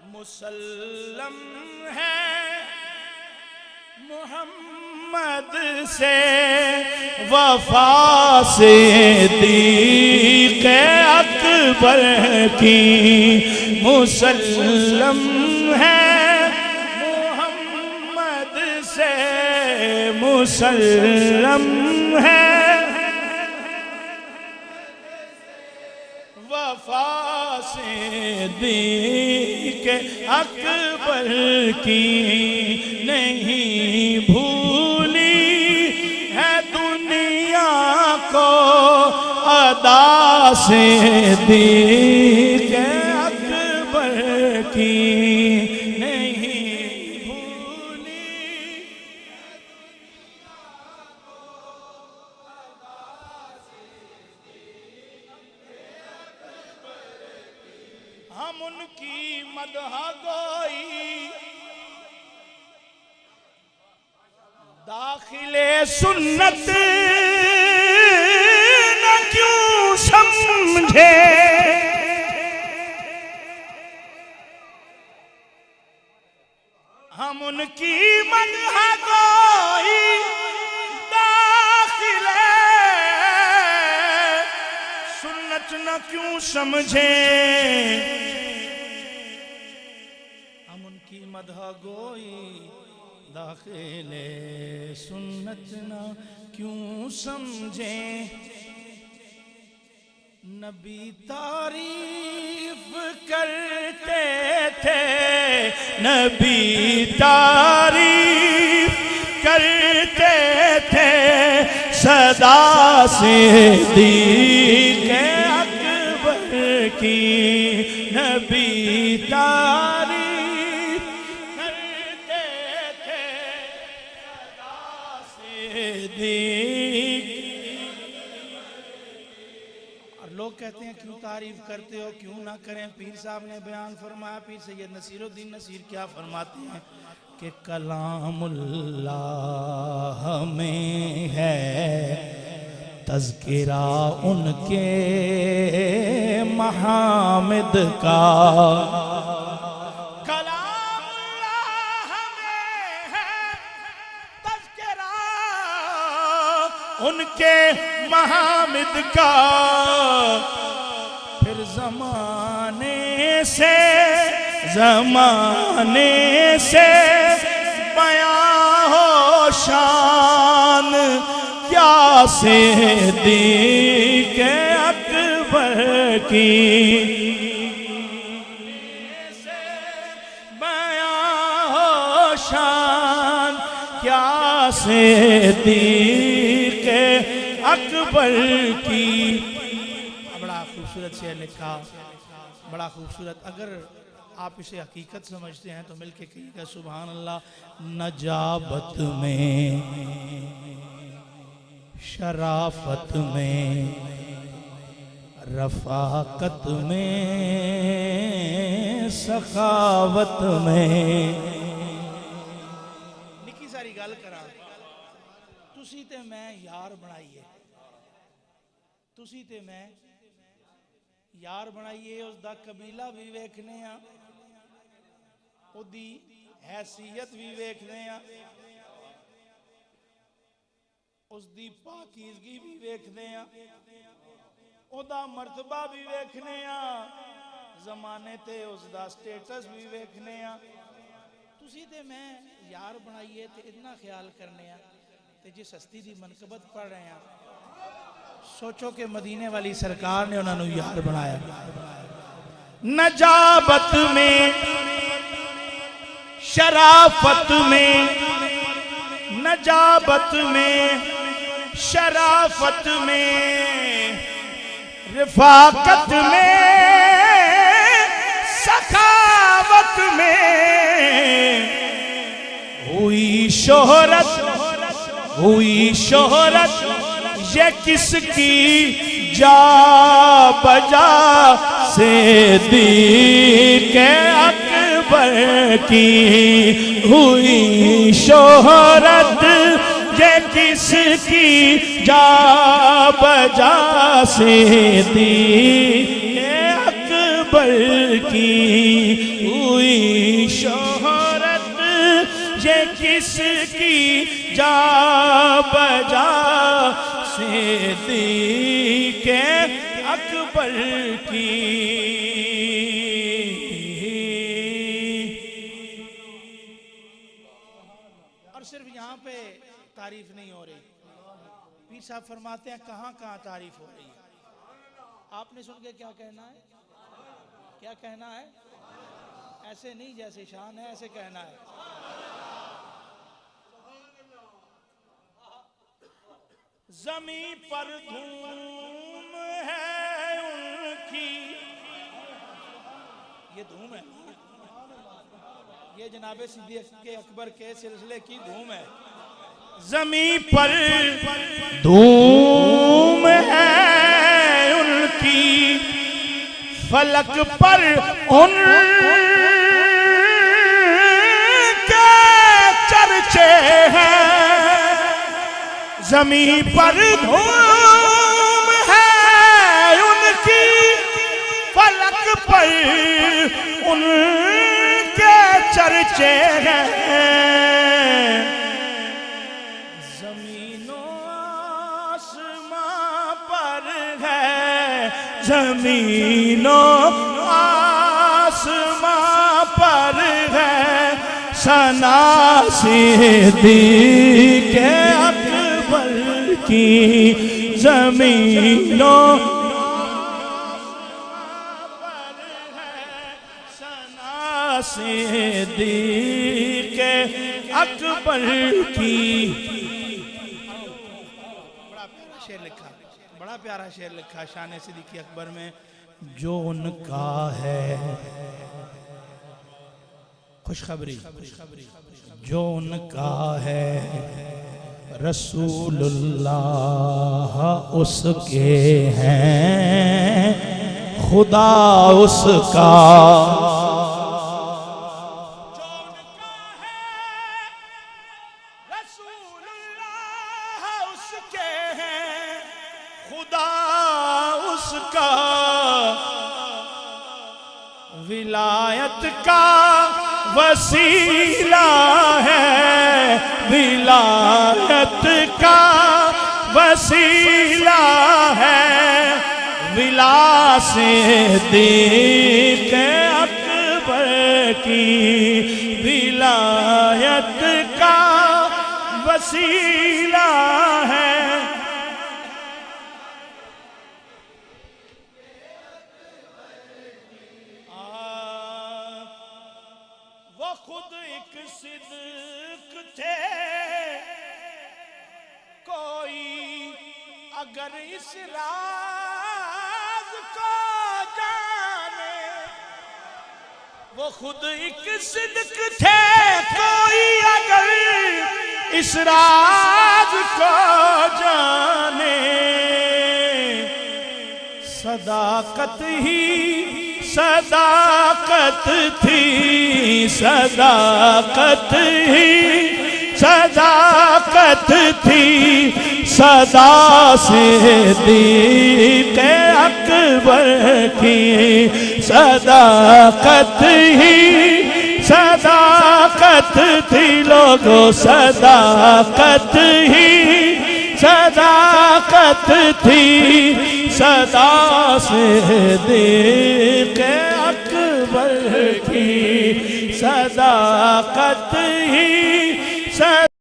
मुसल्लम है मोहम्मद से वफा से दीक़ अकबर की। मुसल्लम है मोहम्मद से, मुसल्लम है वफा से दीक़ अकबर की। नहीं भूली है दुनिया को अदा से दीक़ अकबर की। नहीं भूली है दुनिया को अदा से दीक़ अकबर की। हम उनकी मदह गोई दाखिले सुन्नत न क्यों समझे। हम उनकी मदह गोई दाखिले सुन्नत न क्यों समझे। हम उनकी मदह गोई दाखिले सुन्नत न क्यों समझे। नबी तारीफ करते थे, नबी तारीफ करते थे सदा से दीक़ अकबर की। नबी तारीफ करते थे सदा से दीक़। और लोग कहते हैं क्यों तारीफ करते हो, क्यों ना करें। पीर साहब ने बयान फरमाया, पीर सैयद नसीरुद्दीन नसीर क्या फरमाते हैं कि कलामुल्लाह में है तज़किरा उनके महामिद का। कलामुल्लाह में है तज़किरा उनके महामिद का। फिर ज़माने से बयां हो शान क्या से दीक़ अकबर की। बयां हो शान क्या से दीक़ अकबर की। बड़ा खूबसूरत शेर लिखा, बड़ा खूबसूरत। अगर आप इसे हकीकत समझते हैं तो मिलके कहिएगा सुभान अल्लाह। नजाबत में, शराफत में, रफ़ाकत में, सखावत में। निकी सारी गल करा, तुसी ते मैं यार बनाइए, तुसी ते मैं यार बनाइए। उसका कबीला भी वेखने आ, उदी हैसियत भी वेखने आ, उसकी पाकीज़गी भी वेखने आ, उदा मर्तबा भी वेखने आ, ज़माने ते उसका स्टेटस भी वेखने आ। तुसी ते मैं यार बनाइए ते इतना ख्याल करने आ ते जिस हस्ती दी मनकबत पढ़ रहे हैं, सोचो कि मदीने वाली सरकार ने उन्होंने यार बनाया। नजाबत में, शराफत में, नजाबत में, शराफत में, रिफाकत में, सखावत में हुई शोहरत, हुई शोहरत ये किसकी जा बजा से दीक़ अकबर की। हुई शोहरत ये किसकी जा बजा से दीक़ अकबर की। हुई बजा सिद्दीक़ अकबर की। और सिर्फ यहाँ पे तारीफ नहीं हो रही, पीर साहब फरमाते हैं कहाँ कहाँ तारीफ हो रही है। आपने सुन के क्या कहना है? क्या कहना है? ऐसे नहीं जैसे शान है, ऐसे कहना है। ज़मीं पर धूम है उनकी, ये धूम है, ये जनाबे सिद्दीक़ अकबर के सिलसिले की धूम है। ज़मीं पर धूम है उनकी, फलक पर उनके चर्चे हैं। ज़मीं पर धूम है उनकी, फलक पर उनके चर्चे हैं। ज़मीनों आसमां पर है सना सिद्दीक़ अकबर की। ज़मीनों आसमां पर है सना सिद्दीक़ अकबर की। बड़ा प्यारा शेर लिखा, बड़ा प्यारा शेर लिखा शान सिद्दीक़ अकबर में। जो उनका है खुशखबरी, जो उनका है रसूलुल्लाह उसके हैं खुदा उसका। विलायत का वसीला है, विलायत का वसीला है, विला सिद्दीक़ अकबर की। विलायत का वसीला है। वो खुद एक सिद्दीक़ थे, कोई अगर इस राज को जाने। वो खुद एक सिद्दीक़ थे, कोई अगर इस राज को जाने। सदाकत ही सदाकत थी, सदाकत ही सदाकत थी, सदा सिद्दीक़ अकबर की। सदाकत ही सदाकत थी लोगों, सदाकत ही सदाकत थी, सदा सिद्दीक़ अकबर की। सदाकत ही